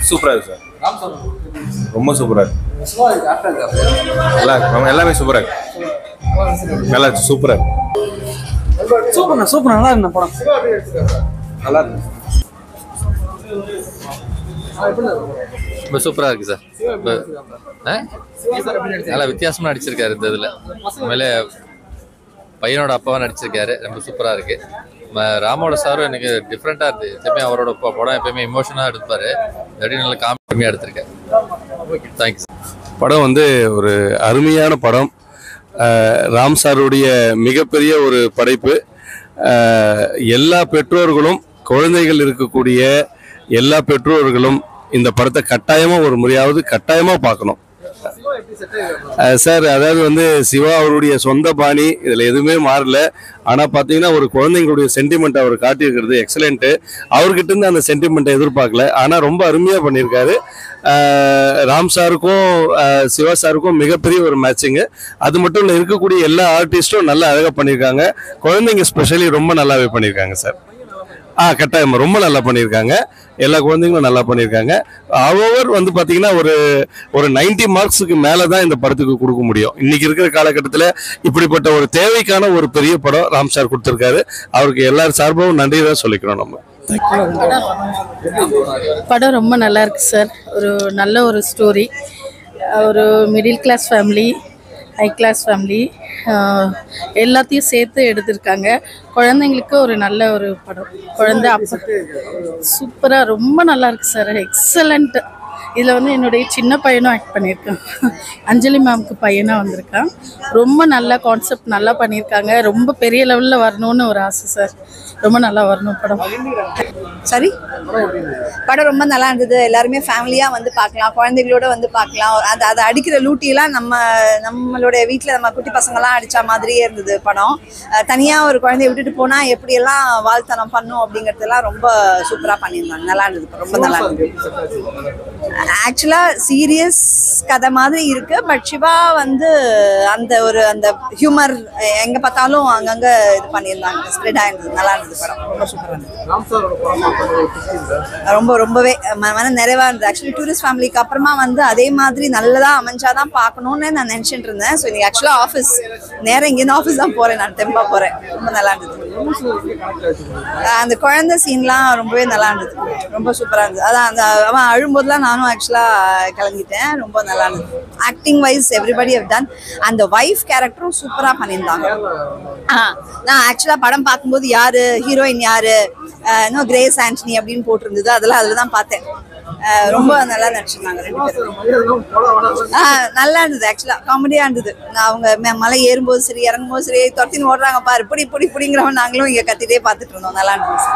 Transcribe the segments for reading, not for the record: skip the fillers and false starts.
சூப்பரா இருக்கு சார். ரொம்ப சூப்பரா இருக்கு. எல்லாமே சூப்பரா இருக்கு. நல்லா சூப்பரா இருக்கு. சூப்பர் நல்லா இருக்கு படம். நல்லா இருக்கு. ரொம்ப சூப்பரா இருக்கு சார். நல்லா வித்தியாசமா நடிச்சிருக்காரு இந்த இதுல. உண்மையிலே பையனோட அப்பாவா நடிச்சிருக்காரு. ரொம்ப சூப்பரா இருக்கு. ராமோட சாரும் எனக்கு டிஃப்ரெண்டா இருக்கு. எப்பயுமே அவரோட படம் எப்பயுமே இமோஷனா எடுப்பாரு. நல்லா காமெடியா எடுத்திருக்காரு. தேங்க்ஸ். படம் வந்து ஒரு அருமையான படம். ராம் சாருடைய மிகப்பெரிய ஒரு படைப்பு. எல்லா பெற்றோர்களும், குழந்தைகள் இருக்கக்கூடிய எல்லா பெற்றோர்களும் இந்த படத்தை கட்டாயமாக ஒரு முறையாவது கட்டாயமாக பார்க்கணும் சார். அதாவது வந்து சிவா அவருடைய சொந்த பாணி, இதில் எதுவுமே மாறல. ஆனால் பார்த்தீங்கன்னா ஒரு குழந்தைங்களுடைய சென்டிமெண்ட் அவர் காட்டியிருக்கிறது எக்ஸலண்ட்டு. அவர்கிட்ட இருந்து அந்த சென்டிமெண்ட்டை எதிர்பார்க்கல. ஆனால் ரொம்ப அருமையாக பண்ணியிருக்காரு. ராம் சாருக்கும் சிவா சாருக்கும் மிகப்பெரிய ஒரு மேட்சிங்கு. அது மட்டும் இல்லை, இருக்கக்கூடிய எல்லா ஆர்டிஸ்ட்டும் நல்லா அழகாக பண்ணியிருக்காங்க. குழந்தைங்க ஸ்பெஷலி ரொம்ப நல்லாவே பண்ணியிருக்காங்க சார். கட்டாயமாக ரொம்ப நல்லா பண்ணியிருக்காங்க. எல்லா குழந்தைங்களும் நல்லா பண்ணியிருக்காங்க. அவர் வந்து பார்த்தீங்கன்னா ஒரு 90 மார்க்ஸுக்கு மேலே தான் இந்த படத்துக்கு கொடுக்க முடியும். இன்னைக்கு இருக்கிற காலகட்டத்தில் இப்படிப்பட்ட ஒரு தேவைக்கான ஒரு பெரிய படம் ராம் சார் கொடுத்துருக்காரு. அவருக்கு எல்லாரும் சார்பாகவும் நன்றி தான் சொல்லிக்கிறோம் நம்ம. படம் ரொம்ப நல்லா இருக்கு சார். ஒரு நல்ல ஒரு ஸ்டோரி. ஒரு middle class family, high class family எல்லாத்தையும் சேர்த்து எடுத்திருக்காங்க. குழந்தைங்களுக்கு ஒரு நல்ல ஒரு படம். குழந்தை அப்போ சூப்பராக ரொம்ப நல்லா இருக்கு சார். எக்ஸலண்ட். இதில் வந்து என்னுடைய சின்ன பையனும் ஆக்ட் பண்ணியிருக்கான். அஞ்சலி மேம்க்கு பையனாக வந்திருக்கான். ரொம்ப நல்ல கான்செப்ட் நல்லா பண்ணியிருக்காங்க. ரொம்ப பெரிய லெவலில் வரணும்னு ஒரு ஆசை சார். ரொம்ப நல்லா வரணும் படம். சரி, படம் ரொம்ப நல்லா இருந்தது. எல்லாருமே ஃபேமிலியாக வந்து பார்க்கலாம், குழந்தைகளோட வந்து பார்க்கலாம். அதை அடிக்கிற லூட்டியெல்லாம் நம்மளோட வீட்டில் நம்ம குட்டி பசங்கள்லாம் அடித்த மாதிரியே இருந்தது படம். தனியாக ஒரு குழந்தைய விட்டுட்டு போனால் எப்படியெல்லாம் வாழ்த்தனம் பண்ணும் அப்படிங்கிறதெல்லாம் ரொம்ப சூப்பராக பண்ணியிருந்தாங்க. நல்லா இருந்தது, ரொம்ப நல்லா இருந்தது. ஆக்சுவலாக சீரியஸ் கதை மாதிரி இருக்கு. பட் சிவா வந்து அந்த ஹியூமர் எங்கே பார்த்தாலும் அங்கங்கே இது பண்ணியிருந்தாங்க. ஸ்ப்ரெட் ஆயிருந்தது. நல்லா இருந்தது படம். ரொம்ப சூப்பராக இருந்தது. ரொம்பவே மன நிறைவாக இருந்தது. ஆக்சுவலி டூரிஸ்ட் ஃபேமிலிக்கு அப்புறமா வந்து அதே மாதிரி நல்லதாக அமைஞ்சாதான் பார்க்கணுன்னு நான் நினச்சிட்டு இருந்தேன். ஸோ இன்னைக்கு ஆக்சுவலாக ஆஃபீஸ் நேரம் இங்கேருந்து ஆஃபீஸ் தான் போகிறேன். நான் தெம்பா போகிறேன். ரொம்ப நல்லா இருந்தது. அந்த குழந்தை சீன்லாம் ரொம்பவே நல்லா இருந்தது. ரொம்ப சூப்பராக இருந்தது. அதான் அவன் அழும்போதுலாம் நானும் ஆக்சுவலாக கிளம்பிட்டேன். ரொம்ப நல்லா இருந்தது. Acting wise everybody have done. அந்த ஒய்ஃப் கேரக்டரும் சூப்பராக பண்ணியிருந்தாங்க. நான் ஆக்சுவலாக படம் பார்க்கும்போது யாரு ஹீரோயின் யாரு இன்னும் கிரேஸ் ஆண்டனி அப்படின்னு போட்டிருந்தது. அதில் தான் பார்த்தேன். ரொம்ப நல்லா நடிச்சிருந்தாங்க ரெண்டு பேரும். நல்லா இருந்தது. ஆக்சுவலா காமெடியா இருந்தது. அவங்க மலை ஏறும்போது சரி, இறங்கும்போது சரி, தொத்தின்னு ஓடுறாங்க பாரு, பிடிங்கிறவன் நாங்களும் இங்க கத்திட்டே பார்த்துட்டு இருந்தோம். நல்லா இருந்துச்சு.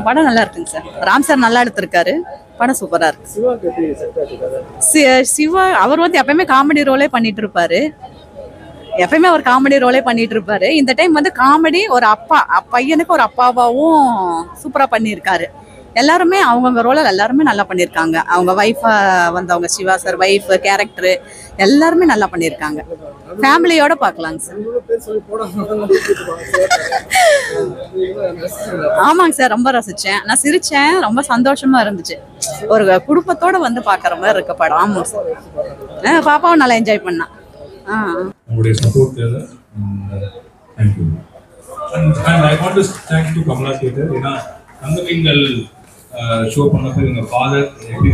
படம் நல்லா இருக்குங்க சார். ராம் சார் நல்லா எடுத்திருக்காரு. படம் சூப்பரா இருக்கு. சிவா அவர் வந்து எப்பயுமே காமெடி ரோலே பண்ணிட்டு இருப்பாரு. இந்த டைம் வந்து காமெடி ஒரு அப்பா பையனுக்கு ஒரு அப்பாவாவும் சூப்பரா பண்ணியிருக்காரு. எல்லாருமே அவங்கவுங்க ரோல எல்லாருமே நல்லா பண்ணியிருக்காங்க. அவங்க வைஃபா வந்தவங்க சிவா சார் வைஃப் கேரக்டரு எல்லாருமே நல்லா பண்ணியிருக்காங்க. ஃபேமிலியோட பார்க்கலாங்க சார். ஆமாங்க சார், ரொம்ப ரசிச்சேன். நான் சிரிச்சேன். ரொம்ப சந்தோஷமா இருந்துச்சு. ஒரு குடும்பத்தோட வந்து பார்க்குற மாதிரி இருக்க படம். ஆமாம் சார். பாப்பாவும் நல்லா என்ஜாய் பண்ணா. உங்களுடைய சப்போர்ட் தேவை. Thank you. And I want to thank to Kamala Theatre. ஏன்னா தங்கமீன்கள் ஷோ பண்ணப்போ எங்க ஃபாதர் எப்படி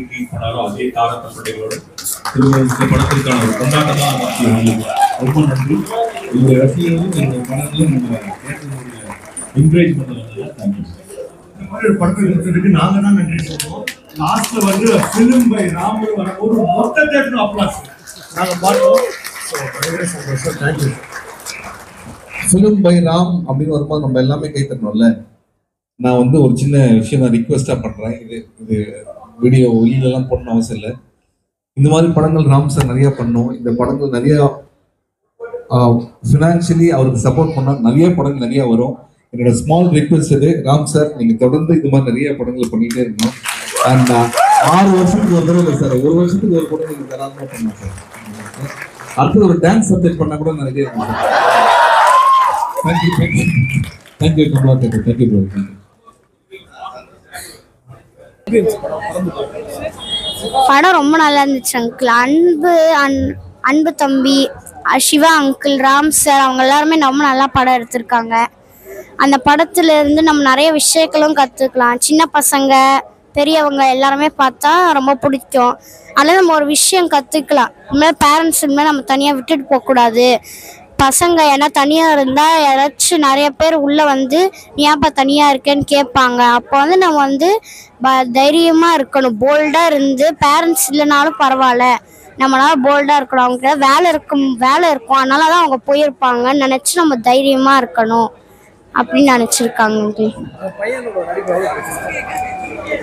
ட்ரீட் பண்ணாரோ அதே தாரத்தப்பட்டைகளோட திரும்ப இந்த படத்திற்கான ஒரு கொண்டாட்டம் தான் ரொம்ப நன்றி. உங்களுடைய ரசிகர்களும் இந்த படத்திலும் என்கரேஜ் பண்ணுறதுனால தேங்க்யூ. இந்த மாதிரி ஒரு படத்தை எடுத்துட்டு நாங்கள் தான் நன்றி சொல்லுவோம். லாஸ்ட்ல வந்து ஃபிலிம் பை ராமு வரும்போது மொத்த தேட்டரும் அப்ளாஸ் நாங்கள் பார்த்தோம். தேங்க்யூ. ஃபிலிம் பை ராம் அப்படின்னு வரும்போது நம்ம எல்லாமே கை தட்டணும்ல. நான் வந்து ஒரு சின்ன விஷயம் நான் ரிக்வெஸ்டா பண்றேன். இது வீடியோ வெளியிலலாம் போடணும் அவசியம் இல்லை. இந்த மாதிரி படங்கள் ராம் சார் நிறைய பண்ணோம். இந்த படங்கள் நிறைய ஃபினான்ஷியலி அவருக்கு சப்போர்ட் பண்ணால் நிறைய படங்கள் நிறைய வரும். என்னோட ஸ்மால் ரிக்வெஸ்ட் இது, ராம் சார் நீங்கள் தொடர்ந்து இது மாதிரி நிறைய படங்கள் பண்ணிகிட்டே இருக்கணும். அண்ட் 6 வருஷத்துக்கு ஒரு தடவை இல்லை சார், 1 வருஷத்துக்கு ஒரு படம் நீங்கள் தராதமாக பண்ணலாம் சார். அடுத்து ஒரு டான்ஸ் சப்ஜெக்ட் பண்ணால் கூட நிறைய இருக்கும் sir. Thank you Kamala thank you bro. படம் ரொம்ப நல்லா இருந்துச்சு அங்கிள். அன்பு தம்பி, சிவா அங்கிள், ராம் சார் அவங்க எல்லாருமே ரொம்ப நல்லா படம் எடுத்திருக்காங்க. அந்த படத்துல இருந்து நம்ம நிறைய விஷயங்களும் கற்றுக்கலாம். சின்ன பசங்க பெரியவங்க எல்லாருமே பார்த்தா ரொம்ப பிடிக்கும். அதில் நம்ம ஒரு விஷயம் கற்றுக்கலாம். இனிமேல் பேரண்ட்ஸ் இனிமேல் நம்ம தனியாக விட்டுட்டு போகக்கூடாது. பசங்க ஏன்னா தனியாக இருந்தால் யாராச்சும் நிறைய பேர் உள்ளே வந்து ஏன்ப்பா தனியாக இருக்கேன்னு கேட்பாங்க. அப்போ வந்து நம்ம வந்து தைரியமாக இருக்கணும், போல்டாக இருந்து பேரண்ட்ஸ் இல்லைனாலும் பரவாயில்ல நம்மளால போல்டாக இருக்கணும். அவங்க வேலை இருக்கும் அதனால தான் அவங்க போயிருப்பாங்கன்னு நினச்சி நம்ம தைரியமாக இருக்கணும் அப்படின்னு நினச்சிருக்காங்க.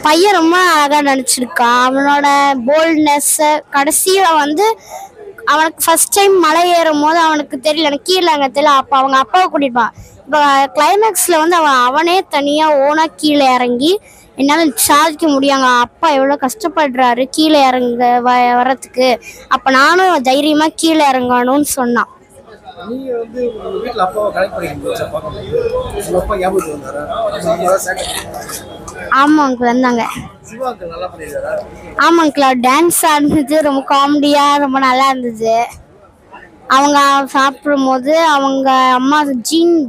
பையன் ரொம்ப அழகாக நடிச்சிருக்கான். அவனோட போல்ட்னஸ்ஸை கடைசியில் வந்து அவனுக்கு ஃபர்ஸ்ட் டைம் மலை ஏறும் போது அவனுக்கு தெரியல, எனக்கு கீழே அங்கே தெரியல. அப்போ அவங்க அப்பாவை கூட்டியிருப்பான். இப்போ கிளைமேக்ஸில் வந்து அவனே தனியாக ஓனாக கீழே இறங்கி என்னால் சாதிக்க முடியாங்க, அப்பா எவ்வளோ கஷ்டப்படுறாரு கீழே இறங்க வர்றதுக்கு, அப்போ நானும் தைரியமாக கீழே இறங்கணும்னு சொன்னான். ஆமாங்க வந்தாங்க. ஆமாங்களா, டான்ஸ் ஆடுனது ரொம்ப காமெடியா ரொம்ப நல்லா இருந்தது. அவங்க சாப்பிடும் போது அவங்க அம்மா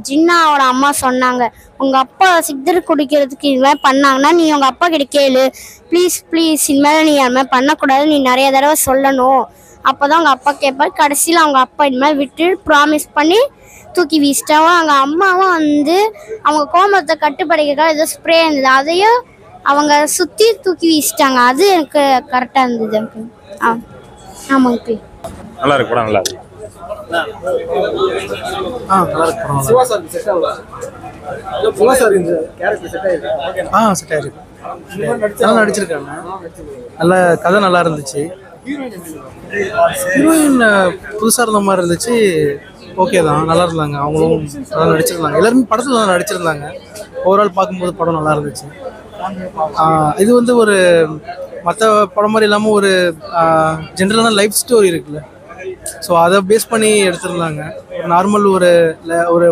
ஜின்னாவோட அம்மா சொன்னாங்க, உங்க அப்பா சிகரெட் குடிக்கிறதுக்கு இது மாதிரி பண்ணாங்கன்னா நீ உங்க அப்பா கிட்ட கேளு, ப்ளீஸ் ப்ளீஸ் இனிமேல் நீ அது மாதிரி பண்ணக்கூடாது, நீ நிறைய தடவை சொல்லணும், அப்போதான் அவங்க அப்பா கேட்பார். கடைசியில் அவங்க அப்பா இது மாதிரி விட்டு ப்ராமிஸ் பண்ணி தூக்கி வீசிட்டாங்க. அவங்க அம்மாவும் வந்து அவங்க கோமத்தை கட்டுப்படுத்திக்க ஏதோ ஸ்ப்ரே இருந்தது, அதையும் அவங்க சுற்றி தூக்கி வீசிட்டாங்க. அது எனக்கு கரெக்டாக இருந்தது எனக்கு. ஆமாங்க. நல்லா இருக்கு படம், நல்லா இருக்கு. நல்லா இருக்கு படம். சிவா சார் செட் ஆகல. சிவா சார் இந்த கேரக்டர் செட் ஆயிருக்கு. செட் ஆயிருக்கு. நல்லா நடிச்சிருக்காங்க. நல்ல கதை நல்லா இருந்துச்சு. ஹீரோயின் புதுசாக இருந்த மாதிரி இருந்துச்சு. ஓகே தான், நல்லா இருந்தாங்க. அவங்களும் நல்லா நடிச்சிருந்தாங்க. எல்லாருமே படத்தில் நல்லா நடிச்சிருந்தாங்க. ஓவரால் பார்க்கும்போது படம் நல்லா இருந்துச்சு. இது வந்து ஒரு மற்ற படம் மாதிரி இல்லாமல் ஒரு ஜென்ரலான லைஃப் ஸ்டோரி இருக்குல்ல, ஸோ அதை பேஸ் பண்ணி எடுத்திருந்தாங்க. நார்மல் ஒரு ஒரு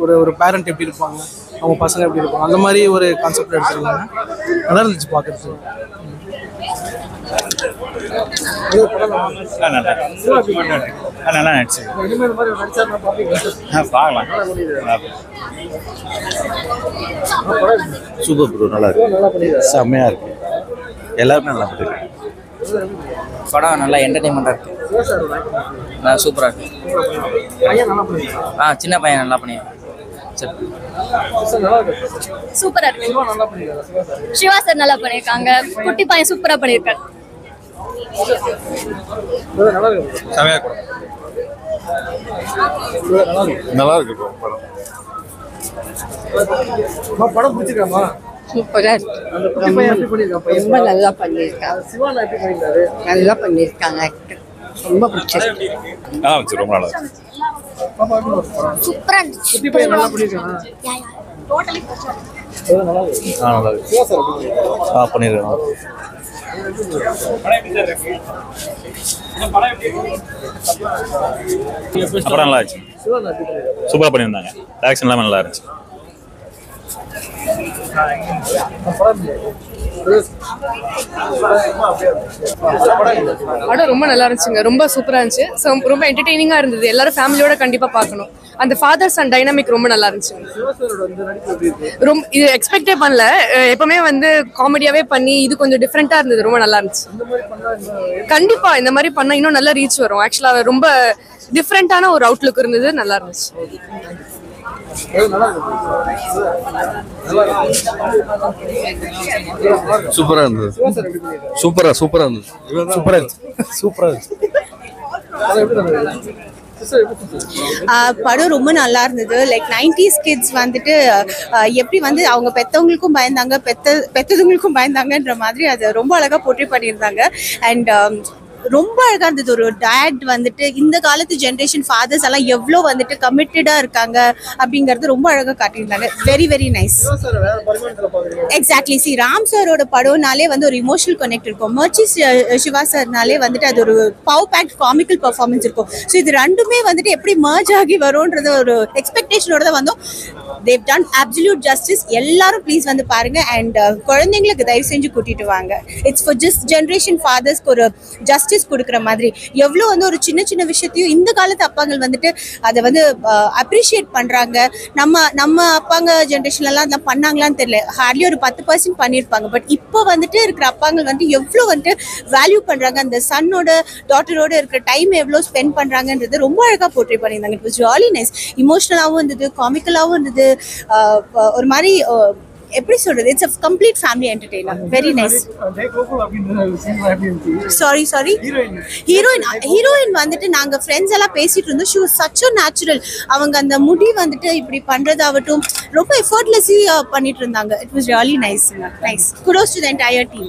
ஒரு ஒரு பேரண்ட் எப்படி இருப்பாங்க, அவங்க பசங்க எப்படி இருப்பாங்க, அந்த மாதிரி ஒரு கான்செப்ட் எடுத்திருந்தாங்க. நல்லா இருந்துச்சு பார்க்குறதுக்கு. நல்லா நடிச்சு பார்க்கலாம். சூப்பர் ப்ரோ, நல்லா இருக்கு, செம்மையா இருக்கு, எல்லாருமே நல்லா பண்ணிருக்காங்க. படம் நல்லா என்டர்டைன்மெண்ட்டாக இருக்கு. சூப்பராக இருக்கு. சின்ன பையன் நல்லா பண்ணியிருக்கான். சூப்பரா இருக்கு. சிவா சார் நல்லா பண்ணியிருக்காங்க. குட்டி பையன் சூப்பரா பண்ணியிருக்காரு. செம்மையா இருக்கு, நல்லா இருக்கு படம். படம் பிடிச்சிருக்காமா? சூப்பரா இருக்கு. அந்த குட்டி பையன் எப்படி பண்ணியிருக்கான்? ரொம்ப நல்லா பண்ணியிருக்காங்க. சிவானா எப்படி பண்ணியிருக்காரு? நல்லா பண்ணியிருக்காங்க. ரொம்ப பிடிச்சிருக்கு. ரொம்ப நல்லா இருக்கு. சூப்பரா இருந்துச்சு. குட்டி பையன் நல்லா பண்ணியிருக்கானா? டோட்டலி நல்லா இருக்கு. சிவா சார் எப்படி பண்ணிருக்காங்க. அப்புறம் நல்லா இருந்துச்சு, சூப்பராக பண்ணியிருந்தாங்க. ஆக்ஷன் எல்லாமே நல்லா இருந்துச்சு. படம் ரொம்ப நல்லா இருந்துச்சுங்க. ரொம்ப சூப்பரா இருந்துச்சு. ரொம்ப என்டர்டெய்னிங்கா இருந்தது. எல்லாரும் ஃபேமிலியோட கண்டிப்பா பார்க்கணும். அந்த ஃபாதர் சன் டைனாமிக் ரொம்ப நல்லா இருந்துச்சு. ரொம்ப இது எக்ஸ்பெக்டே பண்ணல. எப்பவுமே வந்து காமெடியாவே பண்ணி இது கொஞ்சம் டிஃப்ரெண்டா இருந்தது. ரொம்ப நல்லா இருந்துச்சு. கண்டிப்பா இந்த மாதிரி பண்ணா இன்னும் நல்லா ரீச் வரும். ஆக்சுவலா ரொம்ப டிஃப்ரெண்டான ஒரு அவுட்லுக் இருந்தது. நல்லா இருந்துச்சு. சூப்பரா இருந்தது. சூப்பரா இருந்தது. படம் ரொம்ப நல்லா இருந்தது. லைக் 90s கிட்ஸ் வந்துட்டு எப்படி வந்து அவங்க பெற்றவங்களுக்கும் பயந்தாங்க, பெற்றவங்களுக்கும் பயந்தாங்கன்ற மாதிரி அது ரொம்ப அழகாக போர்ட்ரே பண்ணியிருந்தாங்க. அண்ட் ரொம்ப அழகாக இருந்தது. ஒரு டேட் வந்துட்டு இந்த காலத்து ஜென்ரேஷன் ஃபாதர்ஸ் எல்லாம் எவ்வளோ வந்துட்டு கமிட்டடாக இருக்காங்க அப்படிங்கிறது ரொம்ப அழகாக காட்டியிருந்தாங்க. Very very nice. எக்ஸாக்ட்லி. சி ராம் சாரோட படம்னாலே வந்து ஒரு இமோஷனல் கனெக்ட் இருக்கும். மர்ச்சி சிவா சார்னாலே வந்துட்டு அது ஒரு பவர் பேக்ட் காமிக்கல் பர்ஃபார்மன்ஸ் இருக்கும். ஸோ இது ரெண்டுமே வந்துட்டு எப்படி மர்ஜ் ஆகி வரும்ன்றது ஒரு எக்ஸ்பெக்டேஷனோட தான் வந்தோம். They've done absolute justice. எல்லாரும் ப்ளீஸ் வந்து பாருங்க. அண்ட் குழந்தைங்களுக்கு தயவு செஞ்சு கூட்டிட்டு வாங்க. இட்ஸ் ஃபார் ஜஸ்ட் ஜென்ரேஷன் ஃபாதர்ஸ்க்கு ஒரு ஜஸ்டிஸ் கொடுக்குற மாதிரி. எவ்வளோ வந்து ஒரு சின்ன சின்ன விஷயத்தையும் இந்த காலத்து அப்பாங்கள் வந்துட்டு அதை வந்து அப்ரிஷியேட் பண்றாங்க. நம்ம அப்பாங்க ஜென்ரேஷன்லாம் அதெல்லாம் பண்ணாங்களான்னு தெரியல. ஹார்ட்லி ஒரு 10% பண்ணியிருப்பாங்க. பட் இப்போ வந்துட்டு இருக்கிற அப்பாங்கள் வந்துட்டு எவ்வளோ வந்துட்டு வேல்யூ பண்றாங்க, அந்த சன்னோட டாட்டரோட இருக்கிற டைம் எவ்வளோ ஸ்பெண்ட் பண்றாங்கன்றது ரொம்ப அழகாக போர்ட்ரே பண்ணியிருந்தாங்க. It was really nice. இமோஷனலாகவும் இருந்தது, காமிக்கலாகவும் இருந்தது. ஒரு மாதிரி எப்படி சொல்றது, it's a complete family entertainer. Very nice. Sorry heroine வந்துட்டு நாங்க ஃப்ரெண்ட்ஸ் எல்லாம் பேசிட்டு இருந்தோம். she was such a natural. அவங்க அந்த முடி வந்துட்டு இப்படி பண்றதாகட்டும் ரொம்ப எஃபர்ட்லெஸ்ஸி பண்ணிட்டு இருந்தாங்க. It was really nice. Kudos to the entire team.